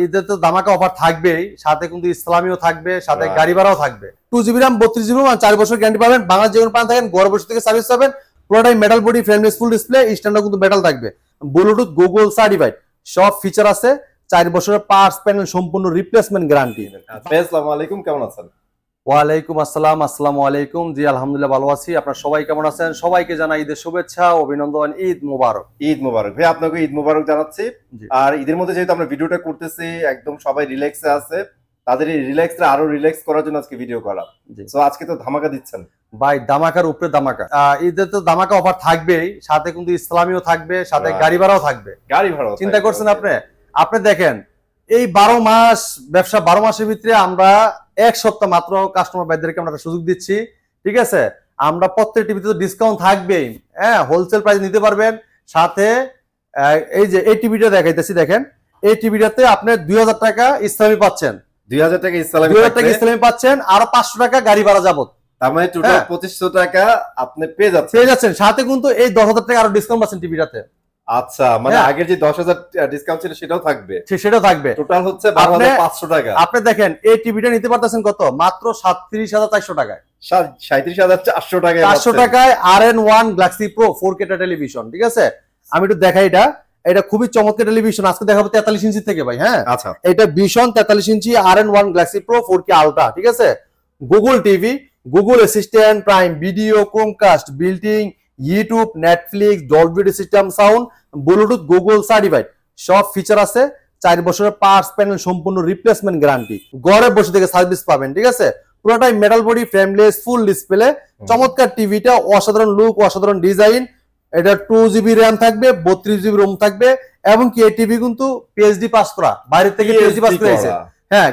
ঈদের তো ধামাকা অফার থাকবেই, সাথে কিন্তু ইসলামিও থাকবে, সাথে গাড়ি ভাড়াও থাকবে। 2GB RAM 32GB 4 বছর গ্যারান্টি পাবেন। বাংলাদেশ যেকোনো প্রান্ত থাকেন ঘরে বসে থেকে সার্ভিস পাবেন। পুরোটাই metal body, frameless, full display, স্ট্যান্ডও কিন্তু মেটাল থাকবে। ব্লুটুথ, গুগল সার্টিফাইড সব ফিচার আছে। 4 বছরের পার্টস প্যানেল সম্পূর্ণ রিপ্লেসমেন্ট গ্যারান্টি। আসসালামু আলাইকুম, কেমন আছেন? ওয়ালাইকুম আসসালাম। আসসালামু আলাইকুম। জি আলহামদুলিল্লাহ ভালো আছি। আপনারা সবাই কেমন আছেন? সবাইকে জানাই ঈদের শুভেচ্ছা, অভিনন্দন, ঈদ মোবারক। ঈদ মোবারক ভাই, আপনাকে ঈদ মোবারক জানাচ্ছি। আর ঈদের মধ্যে যেহেতু আমরা ভিডিওটা করতেছি, একদম সবাই রিল্যাক্সে আছে, তাদের এই রিল্যাক্সটা আরো রিল্যাক্স করার জন্য আজকে ভিডিও করা। সো আজকে তো ধামাকা দিচ্ছেন ভাই, ধামাকার উপরে ধামাকা। ঈদের তো ধামাকা অফার থাকবেই, সাথে কিন্তু ইসলামিও থাকবে, সাথে গাড়ি ভাড়াও থাকবে। গাড়ি ভাড়াও চিন্তা করছেন আপনি দেখেন এই 12 মাস ব্যবসা, 12 মাসের ভিতরে আমরা 1 সপ্তাহ মাত্র কাস্টমার ভাইদেরকে আমরা সুযোগ দিচ্ছি। ঠিক আছে, আমরা প্রত্যেক টিভিতে তো ডিসকাউন্ট থাকবেই। হ্যাঁ, হোলসেল প্রাইস নিতে পারবেন। সাথে এই যে এই টিভিটা দেখাইতেছি, দেখেন এই টিভিটাতে আপনি 2000 টাকা ইসলামি পাচ্ছেন। 2000 টাকা ইসলামি পাচ্ছেন, আর 500 টাকা গাড়ি ভাড়া যাবত। তার মানে টোটাল 2500 টাকা আপনি পেয়ে যাচ্ছেন। সাথে কিন্তু এই 10,000 টাকা আরো ডিসকাউন্ট পাচ্ছেন টিভিটাতে। আচ্ছা, মানে আগের যে 10,000 ডিসকাউন্ট ছিল সেটাও থাকবে। টোটাল হচ্ছে 12,500 টাকা। আপনি দেখেন এই টিভিটা নিতে পারতেছেন কত? মাত্র 37,400 টাকায়। 37,400 টাকায় 400 টাকায় RN1 Galaxy pro 4K television. ঠিক আছে, আমি একটু দেখাই এটা খুবই চমৎকার টেলিভিশন। আজকে দেখাবো 43 ইঞ্চি থেকে ভাই। হ্যাঁ, আচ্ছা, এটা ভিশন 43 ইঞ্চি RN1 Galaxy pro 4K ultra. ঠিক আছে, Google TV, Google assistant, prime video, Chromecast, বিল্টিং, YouTube, Netflix, Dolby system sound, Bluetooth, Google certified সব ফিচার আছে। 4 বছরের পার্টস প্যানেল সম্পূর্ণ রিপ্লেসমেন্ট গ্যারান্টি। ঘরে বসে থেকে সার্ভিস পাবেন। ঠিক আছে, পুরোটাই metal body, frameless, full display, চমৎকার টিভিটা, অসাধারণ লুক, অসাধারণ ডিজাইন। এটা 2GB RAM থাকবে, 32GB ROM থাকবে, এবং কি এই টিভি কিন্তু পিএইচডি পাস করা, বাইরে থেকে পিএইচডি পাস করেছে। হ্যাঁ,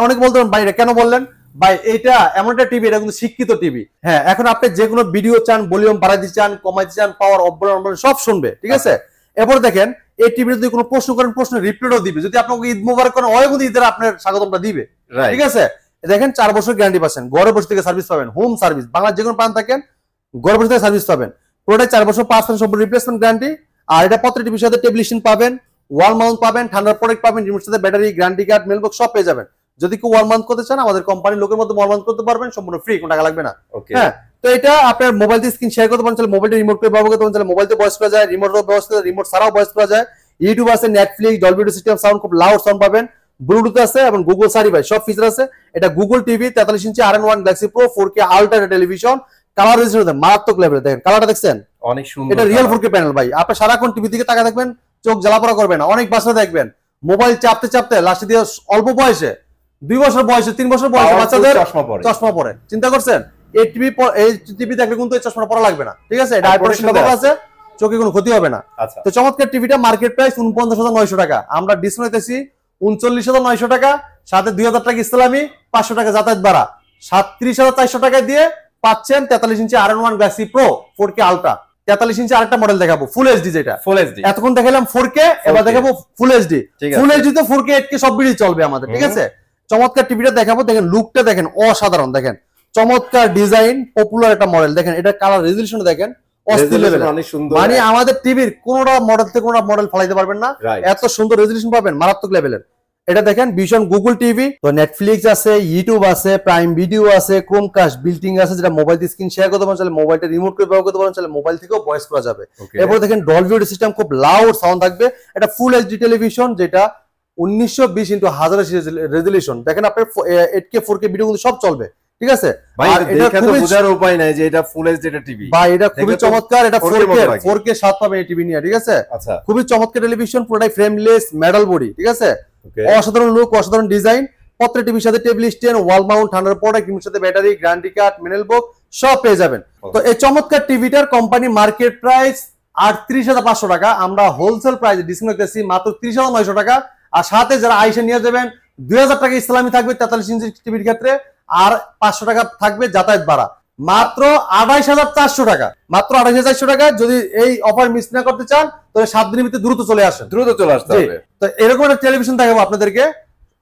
অনেক বলতে পারেন ভাই এটা কেন বললেন? ভাই এটা এমন একটা টিভি, এটা কিন্তু শিক্ষিত টিভি। হ্যাঁ, এখন আপনি যে কোনো ভিডিও চান, ভলিউম বাড়াইতে চান, কমাইতে চান, পাওয়ার অফ সব শুনবে। ঠিক আছে, এরপর দেখেন এই টিভিতে যদি কোনো প্রশ্ন করেন, প্রশ্ন রিপ্লাইও দিবে। যদি আপনাকে ঈদ মোবারক করেন, ওই কিন্তু ঈদের আপনার স্বাগতমটা দিবে। ঠিক আছে, দেখেন 4 বছর গ্যারান্টি পাচ্ছেন, ঘরে বসে থেকে সার্ভিস পাবেন, হোম সার্ভিস। বাংলাদেশ যে কোনো প্রান্ত থাকেন ঘরে বসে থেকে সার্ভিস পাবেন। পুরোটাই 4 বছর 5 বছর সম্পূর্ণ রিপ্লেসমেন্ট গ্যারান্টি। আর এটা প্রত্যেক টিভির সাথে টেবিল স্ট্যান্ড পাবেন, ওয়াল মাউন্ট পাবেন, ঠান্ডার প্রোডাক্ট পাবেন, রিমোট সাথে ব্যাটারি, গ্যারান্টি কার্ড, মেলবক্স সব পেয়ে যাবেন। যদি কেউ ওয়াল মাউন্ট করতে চান, আমাদের কোম্পানির লোকের মধ্যে ওয়াল মাউন্ট করতে পারবেন, সম্পূর্ণ ফ্রি, কোনো টাকা লাগবে না। হ্যাঁ, তো এটা আপনার মোবাইল দিয়ে স্ক্রিন শেয়ার করতে পারেন, তাহলে মোবাইলটা রিমোট করে ব্যবহার করতে পারেন, তাহলে মোবাইলতে ভয়েস করা যায়, রিমোটও ব্যবস্থা, রিমোট ছাড়াও ভয়েস করা যায়। ইউটিউব আছে, নেটফ্লিক্স, ডলবি সিস্টেম সাউন্ড, খুব লাউড সাউন্ড পাবেন, ব্লুটুথ আছে, এবং গুগল সার্টিফাইড সব ফিচার আছে। এটা গুগল টিভি 43 ইঞ্চি RN1 Galaxy pro 4K ultra television. Colour resolution মারাত্মক লেভেল। দেখেন কালারটা দেখছেন, অনেক সুন্দর। এটা রিয়েল 4K প্যানেল ভাই। আপনি সারাক্ষণ টিভি দিকে তাকা দেখবেন, চোখ জ্বালাপোড়া করবে না। অনেক বাচ্চা দেখবেন মোবাইল চাপতে চাপতে লাস্টে দিয়ে অল্প বয়সে 2 বছর বয়সে 3 বছর বয়সে বাচ্চাদের চশমা পরে। চিন্তা করছেন এই টিভি দেখলে কিন্তু এই চশমাটা পরা লাগবে না। ঠিক আছে, এটা আইপ্রোটেকশন ব্যবস্থা আছে, চোখে কোনো ক্ষতি হবে না। তো চমৎকার টিভিটা মার্কেট প্রাইস 49,900 টাকা, আমরা ডিসকাউন্ট দিতেছি 39,900 টাকা, সাথে 2000 টাকা ইসলামি, 500 টাকা যাতায়াত ভাড়া, 37,400 টাকা দিয়ে পাচ্ছেন 43 ইঞ্চি RN1 Galaxy pro 4K ultra. 43 ইঞ্চি আরেকটা মডেল দেখাবো, ফুল এইচডি। যেটা ফুল এইচডি, এতক্ষণ দেখালাম 4K, এবার দেখাবো ফুল এইচডি। ফুল এইচডি তো 4K 8K সব ভিডিও চলবে আমাদের। ঠিক আছে, চমৎকার টিভিটা দেখাবো। দেখেন লুকটা দেখেন, অসাধারণ। দেখেন চমৎকার ডিজাইন, পপুলার একটা মডেল। দেখেন এটা কালার রেজোলিউশন দেখেন, অস্থির লেভেল। মানে আমাদের টিভির কোনটা মডেল থেকে কোনটা মডেল ফলাইতে পারবেন না, এত সুন্দর রেজোলিউশন পাবেন, মারাত্মক লেভেলের। এটা দেখেন ভিশন গুগল টিভি, তো নেটফ্লিক্স আছে, ইউটিউব আছে, প্রাইম ভিডিও আছে, ক্রোমকাস্ট, বিল্টিং আছে, যেটা মোবাইল দিয়ে স্ক্রিন শেয়ার করতে পারেন, তাহলে মোবাইলটা রিমোট করে ব্যবহার করতে পারেন, তাহলে মোবাইল থেকেও ভয়েস করা যাবে। এরপর দেখেন ডলবি সিস্টেম, খুব লাউড সাউন্ড থাকবে। এটা ফুল এইচডি টেলিভিশন, যেটা 1920x1080 রেজোলিউশন। দেখেন আপনার 8K 4K ভিডিও কিন্তু সব চলবে। ঠিক আছে, আর এটা তো বোঝার উপায় নাই যে এটা ফুল এইচডি টিভি ভাই, এটা খুবই চমৎকার। এটা 4K 7 পাবে এই টিভি নিয়ে। ঠিক আছে, আচ্ছা, খুবই চমৎকার টেলিভিশন, পুরোটাই ফ্রেমলেস, মেটাল বডি। ঠিক আছে, অসাধারণ লুক, অসাধারণ ডিজাইন। প্রত্যেক টিভির সাথে টেবিল স্ট্যান্ড, ওয়াল মাউন্ট, ঠান্ডার প্রোডাক্ট, রিমোট সাথে ব্যাটারি, গ্যারান্টি কার্ড, মেনেল বক্স সব পেয়ে যাবেন। তো এই চমৎকার টিভিটার কোম্পানি মার্কেট প্রাইস 38,500 টাকা, আমরা হোলসেল প্রাইসে ডিসকাউন্ট করতেছি মাত্র 30,900 টাকা। আর সাথে যারা আইসা নিয়ে যাবেন 2000 টাকা ইসলামি থাকবে 43 ইঞ্চি টিভির ক্ষেত্রে, আর 500 টাকা থাকবে যাতায়াত ভাড়া। মাত্র 28,400 টাকা, মাত্র 28,400 টাকা। যদি এই অফার মিস না করতে চান, তাহলে 7 দিনের ভিতরে দ্রুত চলে আসেন, দ্রুত চলে আসতে হবে। তো এরকম একটা টেলিভিশন দেখাবো আপনাদেরকে,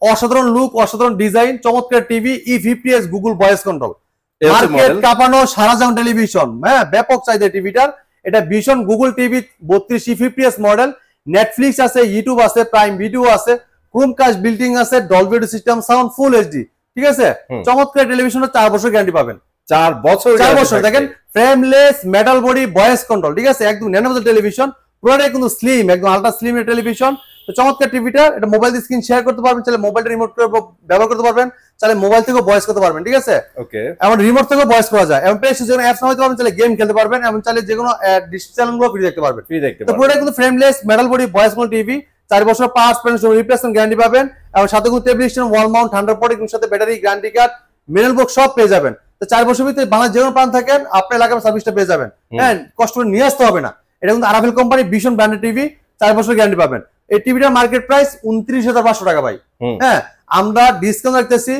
অসাধারণ লুক, অসাধারণ ডিজাইন, চমৎকার TV, E50s Google voice control, market কাঁপানো সারাজান টেলিভিশন। হ্যাঁ, ব্যাপক চাহিদা টিভিটার। এটা vision Google TV 32 E50s model. Netflix আছে, ইউটিউব আছে, প্রাইম ভিডিও আছে, ক্রোমকাস্ট বিল্ডিং আছে, Dolby audio system sound, full HD, ঠিক আছে। চমৎকার টেলিভিশনের 4 বছর গ্যারান্টি পাবেন। 4 বছর দেখেন, frameless metal body voice control, ঠিক আছে, একদম ন্যানোমেটাল টেলিভিশন, পুরোটাই কিন্তু স্লিম, একদম আলট্রা স্লিম এর টেলিভিশন। তো চমৎকার টিভিটা, এটা মোবাইল দিয়ে স্ক্রিন শেয়ার করতে পারবেন, চাইলে মোবাইলটা রিমোট করে ব্যবহার করতে পারবেন, চাইলে মোবাইল থেকেও ভয়েস করতে পারবেন, ঠিক আছে। ওকে, এমন রিমোট থেকেও ভয়েস করা যায়, এবং প্লেস্টেশন যেকোনো অ্যাপস নামাইতে পারবেন, চাইলে গেম খেলতে পারবেন, এবং চাইলে যেকোনো ডিজিটাল চ্যানেলগুলো ফ্রি দেখতে পারবেন। তো পুরোটাই কিন্তু frameless metal body voice control TV, 4 বছর পাওয়ার প্যানেল রিপ্লেসমেন্ট গ্যারান্টি পাবেন, এবং সাথে কিন্তু table stand, wall mount, Thunderbird এর সাথে battery, guarantee card, mirror box সব পেয়ে যাবেন। তো 4 বছর ভিতরে বাংলাদেশ যেকোনো প্রান্ত থাকেন আপনার এলাকার সার্ভিসটা পেয়ে যাবেন। হ্যাঁ, কষ্ট করে নিয়ে আসতে হবে না। এটা কিন্তু আরাফেল কোম্পানি ভীষণ ব্র্যান্ডেড টিভি, 4 বছর গ্যারান্টি পাবেন। এই টিভিটার মার্কেট প্রাইস 29,500 টাকা ভাই। হ্যাঁ, আমরা ডিসকাউন্ট রাখতেছি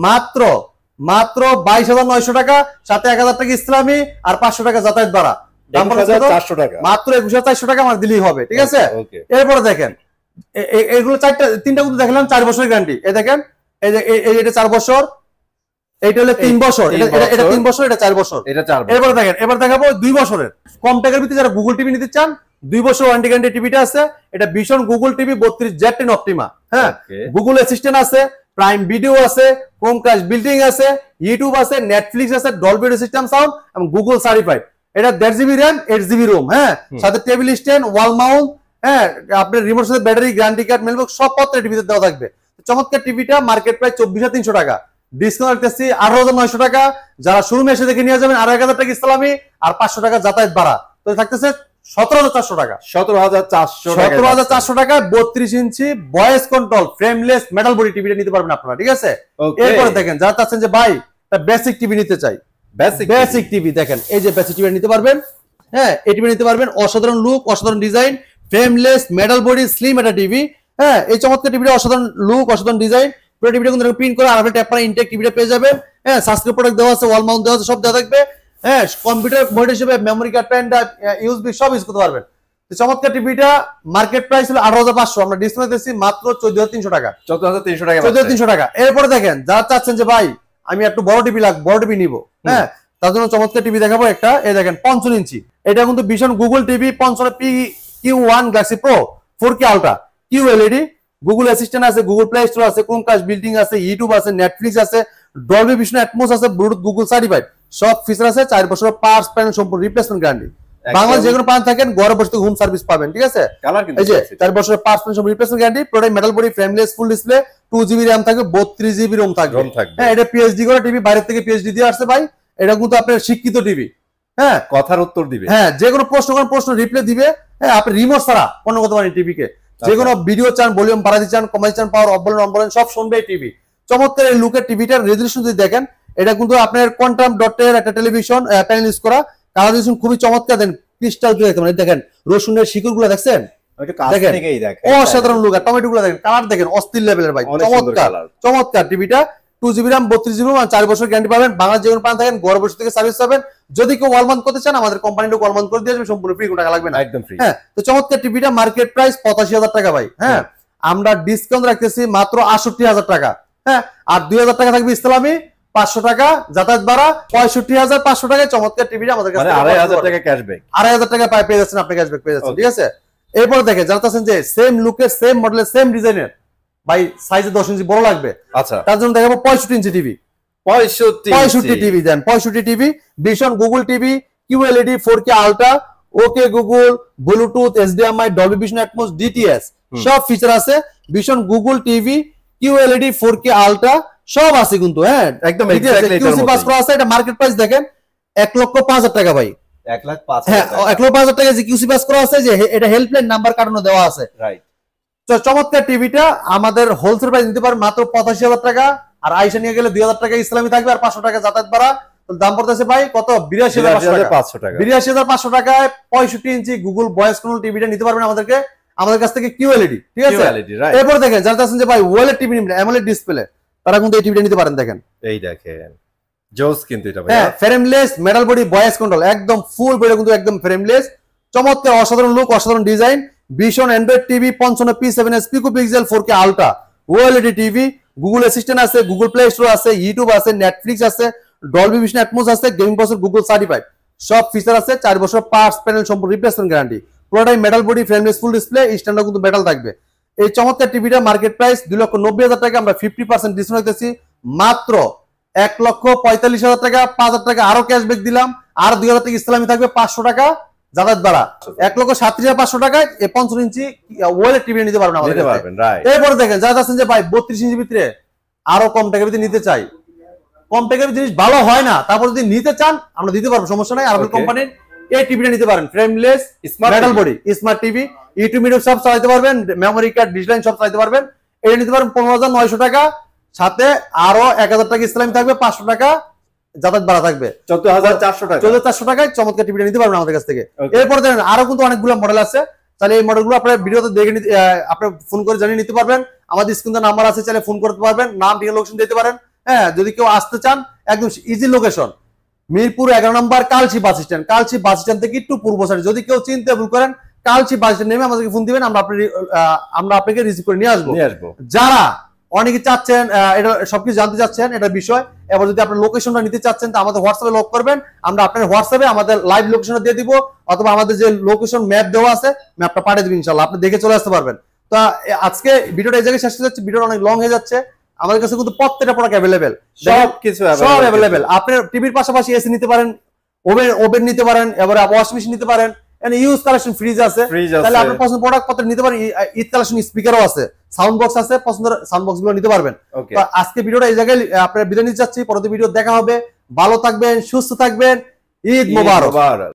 মাত্র 22,900 টাকা, সাথে 1,000 টাকা ইসলামী আর 500 টাকা যাতায়াত ভাড়া, দাম মাত্র 21,400 টাকা আমার দিলেই হবে, ঠিক আছে। এরপরে দেখেন এগুলো 3টা কিন্তু দেখালাম 4 বছরের গ্যারান্টি। এই দেখেন, এই যে এটা 4 বছর, এইটা হলো 3 বছর, এটা 3 বছর, এটা 4 বছর, এটা 4 বছর। এরপরে দেখেন, এবার দেখাবো 2 বছরের কম টাকার ভিতরে যারা গুগল টিভি নিতে চান, 2 বছর ওয়ারেন্টি গ্যারান্টি টিভিটা আছে। এটা ভীষণ গুগল টিভি 32Z10 অপটিমা। হ্যাঁ, গুগল অ্যাসিস্ট্যান্ট আছে, প্রাইম ভিডিও আছে, ক্রোমকাস্ট বিল্ডিং আছে, ইউটিউব আছে, নেটফ্লিক্স আছে, ডলবি অডিও সিস্টেম সাউন্ড এবং গুগল সার্টিফাইড। এটা 1.5 GB র্যাম, 8 GB রোম। হ্যাঁ, সাথে টেবিল স্ট্যান্ড, ওয়াল মাউন্ট, হ্যাঁ, আপনার রিমোট সাথে ব্যাটারি, গ্যারান্টি কার্ড, মেলবক্স সব পত্রে টিভিতে দেওয়া থাকবে। চমৎকার টিভিটা মার্কেট প্রাইস 24,300 টাকা, ডিসকাউন্ট রাখতেছি 18,900 টাকা। যারা শোরুমে এসে দেখে নিয়ে যাবেন 1,000 টাকা ইসলামী আর 500 টাকা যাতায়াত ভাড়া, তো থাকতেছে 17,400 টাকা। 17,400 টাকা 32 inch voice control frameless metal body টিভিটা নিতে পারবেন আপনারা, ঠিক আছে। এরপরে দেখেন, যারা চাচ্ছেন যে ভাই একটা বেসিক টিভি নিতে চাই, বেসিক টিভি দেখেন, এই যে বেসিক টিভি নিতে পারবেন। হ্যাঁ, এই টিভি নিতে পারবেন, অসাধারণ লুক, অসাধারণ design, frameless metal body slim একটা টিভি। হ্যাঁ, এই চমৎকার টিভিটা অসাধারণ লুক, অসাধারণ ডিজাইন, পুরো টিভিটা কিন্তু প্রিন্ট করে আরাফেল ট্যাপ করা ইনটেক টিভিটা পেয়ে যাবেন। হ্যাঁ, সাবস্ক্রাইব প্রোডাক্ট দেওয়া আছে, ওয়াল মাউন্ট দেওয়া আছে, সব দেওয়া থাকবে। হ্যাঁ, কম্পিউটার মনিটর হিসেবে memory card, pen drive, USB সব ইউজ করতে পারবেন। চমৎকার টিভিটা মার্কেট প্রাইস হলো 18,500, আমরা ডিসকাউন্ট দিচ্ছি মাত্র 14,300 টাকা। 14,300 টাকা। এরপরে দেখেন, যারা চাচ্ছেন যে ভাই আমি একটু বড় টিভি বড় টিভি নিবো, হ্যাঁ, তার জন্য চমৎকার টিভি দেখাবো একটা। এই দেখেন 55 ইঞ্চি, এটা কিন্তু ভীষণ Google TV 55 PQ1 Galaxy pro 4K ultra QLED, Google assistant আছে, গুগল প্লে স্টোর আছে, ক্রোমকাস্ট বিল্ডিং আছে, ইউটিউব আছে, নেটফ্লিক্স আছে, ডলবি ভিশন অ্যাটমস আছে, ব্লুটুথ গুগল সার্টিফাইড, সব ফিচার আছে। 4 বছর পাওয়ার প্যানেল সম্পূর্ণ রিপ্লেসমেন্ট গ্যারান্টি। বাংলাদেশ যে কোনো প্রান্ত থাকেন ঘরে বসে হোম সার্ভিস পাবেন, ঠিক আছে। এই যে 4 বছরের পাওয়ার প্যানেল সম্পূর্ণ রিপ্লেসমেন্ট গ্যারান্টি, পুরোটাই metal body, frameless, full display, 2 GB RAM থাকবে, 32 GB রোম থাকবে। হ্যাঁ, এটা পিএইচডি করা টিভি, বাইরে থেকে পিএইচডি দিয়ে আসছে ভাই। এটা কিন্তু আপনার শিক্ষিত টিভি। হ্যাঁ, কথার উত্তর দিবে। হ্যাঁ, যে কোনো প্রশ্ন রিপ্লাই দিবে। হ্যাঁ, আপনি রিমোট ছাড়া অন্য করতে পারেন টিভিকে। যে কোনো ভিডিও চান, ভলিউম বাড়াতে চান, কমাতে চান, পাওয়ার অফ বলেন অন বলেন সব শুনবে এই টিভি। চমৎকার এই লুকের টিভিটার রেজোলিউশন যদি দেখেন, এটা কিন্তু আপনার কোয়ান্টাম ডটের একটা টেলিভিশন প্যানেল ইউজ করা, কালার রেজোলিউশন খুবই চমৎকার। দেন ক্রিস্টাল দেখেন, রসুনের শিকড়গুলো দেখছেন, অসাধারণ লুক। আর টমেটো গুলো দেখেন, কালার দেখেন অস্থির লেভেলের ভাই, চমৎকার টিভিটা। 2 GB র্যাম, 32 GB রোম, 4 বছর গ্যারান্টি পাবেন। বাংলাদেশ যে কোনো প্রান্ত থাকেন ঘরে বসে থেকে সার্ভিস পাবেন। যদি কেউ ওয়ালমাউন্ট করতে চান আমাদের কোম্পানিটা ওয়ালমাউন্ট করে দিয়ে আসবে, সম্পূর্ণ ফ্রি, কোনো টাকা লাগবে না, একদম ফ্রি। হ্যাঁ, তো চমৎকার টিভিটা মার্কেট প্রাইস 85,000 টাকা ভাই। হ্যাঁ, আমরা ডিসকাউন্ট রাখতেছি মাত্র 68,000 টাকা। হ্যাঁ, আর 2,000 টাকা থাকবে ইসলামী, 500 টাকা যাতায়াত ভাড়া, 65,500 টাকায় চমৎকার টিভিটা আমাদের কাছে 2,500 টাকা ক্যাশব্যাক, 2,500 টাকা পেয়ে যাচ্ছেন, আপনি ক্যাশব্যাক পেয়ে যাচ্ছেন, ঠিক আছে। এরপর দেখেন, জানতেছেন যে সেম লুকের, সেম মডেলের, সেম ডিজাইনের ভাই সাইজে 10 ইঞ্চি বড় লাগবে, আচ্ছা, তার জন্য দেখাবো 65 ইঞ্চি টিভি। 65 টিভি দেন, 65 টিভি ভীষণ Google TV QLED 4K ultra, okay Google, Bluetooth, HDMI, Dolby vision atoms, DTS সব ফিচার আছে। ভীষণ Google TV QLED 4K ultra সব আছে কিন্তু। হ্যাঁ, একদম এক্স্যাক্টলি QC পাস করা আছে। এটা মার্কেট প্রাইস দেখেন 1,05,000 টাকা ভাই। 1,05,000 হ্যাঁ, 1,05,000 টাকা যে QC পাস করা আছে, যে এটা হেল্পলাইন নাম্বার কাটানো দেওয়া আছে, রাইট। তো চমৎকার টিভিটা আমাদের হোলসেল প্রাইস নিতে পারেন মাত্র 85,000 টাকা। আর আইসা নিয়ে গেলে 2,000 টাকা ইসলামী থাকবে, আর 500 টাকা যাতায়াত ভাড়া। দাম পড়তেছে ভাই কত? 82,500 টাকা। 82,500 টাকায় 65 ইঞ্চি গুগল ভয়েস কন্ট্রোল টিভিটা নিতে পারবেন আমাদের কাছ থেকে QLED, ঠিক আছে। এরপর দেখেন, যারা আছেন যে ভাই ওয়েলেড টিভি নিবেন, অ্যামোলেড ডিসপ্লে, তারা কিন্তু এই টিভিটা নিতে পারেন। দেখেন, এই দেখেন জোস কিন্তু এটা ভাই। হ্যাঁ, frameless metal body voice control, একদম ফুল বডি কিন্তু একদম ফ্রেমলেস, চমৎকার অসাধারণ লুক, অসাধারণ ডিজাইন। ভীষণ Android TV 55 P7s পিকোপিক্সেল 4K ultra OLED TV, Google assistant আছে, গুগল প্লে স্টোর আছে, ইউটিউব আছে, নেটফ্লিক্স আছে, ডলবি ভিশন অ্যাটমস আছে, গেমিং বক্স গুগল সার্টিফাইড সব ফিচার আছে। 4 বছর পার্টস প্যানেল সম্পূর্ণ রিপ্লেসমেন্ট গ্যারান্টি, পুরোটাই metal body, frameless, full display, standard কিন্তু মেটাল থাকবে। এই চমৎকার টিভিটা মার্কেট প্রাইস 2,90,000 টাকা, আমরা 50% ডিসকাউন্ট দিতেছি মাত্র 1,45,000 টাকা। 5,000 টাকা আরো ক্যাশব্যাক দিলাম, আর 2,000 টাকা ইসলামি থাকবে, 500 টাকা যাতায়াত ভাড়া। 1,37,500 টাকায় এই 55 ইঞ্চি ওয়েলের টিভি নিতে পারবেন আমাদের কাছে। এরপরে দেখেন যারা আছেন যে ভাই 32 ইঞ্চি ভিতরে আরো কম টাকার ভিতরে নিতে চাই, কম টাকার জিনিস ভালো হয় না, তারপর যদি নিতে চান আমরা দিতে পারবো, সমস্যা নাই। আরবেল কোম্পানির এই টিভিটা নিতে পারেন, frameless metal body smart TV, YouTube media সব চালাতে পারবেন, মেমোরি কার্ড ডিজিটাল সব চালাতে পারবেন। এটা নিতে পারেন 15,900 টাকা, সাথে আরো 1,000 টাকা ইসলামি থাকবে, 500 টাকা যাতায়াত ভাড়া থাকবে, 14,400 টাকা। 14,400 টাকায় চমৎকার টিভিটা নিতে পারবেন আমাদের কাছ থেকে। এরপর দেখেন আরো কিন্তু অনেকগুলো মডেল আছে, তাহলে এই মডেলগুলো আপনার ভিডিওতে দেখে আপনি ফোন করে জানিয়ে নিতে পারবেন। আমাদের স্ক্রিনে নাম্বার আছে, চাইলে ফোন করতে পারবেন, নাম ঠিকানা লোকেশন দিতে পারেন। হ্যাঁ, যদি কেউ আসতে চান একদম easy location, Mirpur 11 number Kalshi bus stand. Kalshi bus stand থেকে একটু পূর্ব সাইডে, যদি কেউ চিনতে ভুল করেন কালচি বাস স্ট্যান্ড নেমে আমাদেরকে ফোন দিবেন, আমরা আপনাকে রিসিভ করে নিয়ে আসবো। যারা অনেকে চাচ্ছেন এটা সবকিছু জানতে চাচ্ছেন এটা বিষয়, এবার যদি আপনার লোকেশনটা নিতে চাচ্ছেন তা আমাদের হোয়াটসঅ্যাপে লক করবেন, আমরা আপনার হোয়াটসঅ্যাপে আমাদের লাইভ লোকেশনটা দিয়ে দিব, অথবা আমাদের যে লোকেশন ম্যাপ দেওয়া আছে ম্যাপটা পাঠিয়ে দেবেন, ইনশাআল্লাহ আপনি দেখে চলে আসতে পারবেন। তো আজকে ভিডিওটা এই জায়গায় শেষ হয়ে যাচ্ছে, ভিডিওটা অনেক লং হয়ে যাচ্ছে। আমাদের কাছে কিন্তু প্রত্যেকটা প্রোডাক্ট অ্যাভেলেবেল, সব অ্যাভেলেবেল। আপনি টিভির পাশাপাশি এসি নিতে পারেন, ওভেন নিতে পারেন, এবারে ওয়াশিং মেশিন নিতে পারেন, ইউজ কালেকশন ফ্রিজ আছে, তাহলে আপনার পছন্দ প্রোডাক্ট পত্র নিতে পারেন। ঈদ কালেকশন স্পিকারও আছে, সাউন্ড বক্স আছে, পছন্দের সাউন্ড বক্স গুলো নিতে পারবেন। তো আজকে ভিডিওটা এই জায়গায় আপনারা বিদায় নিতে যাচ্ছি, পরবর্তী ভিডিও দেখা হবে। ভালো থাকবেন, সুস্থ থাকবেন, ঈদ মোবারক।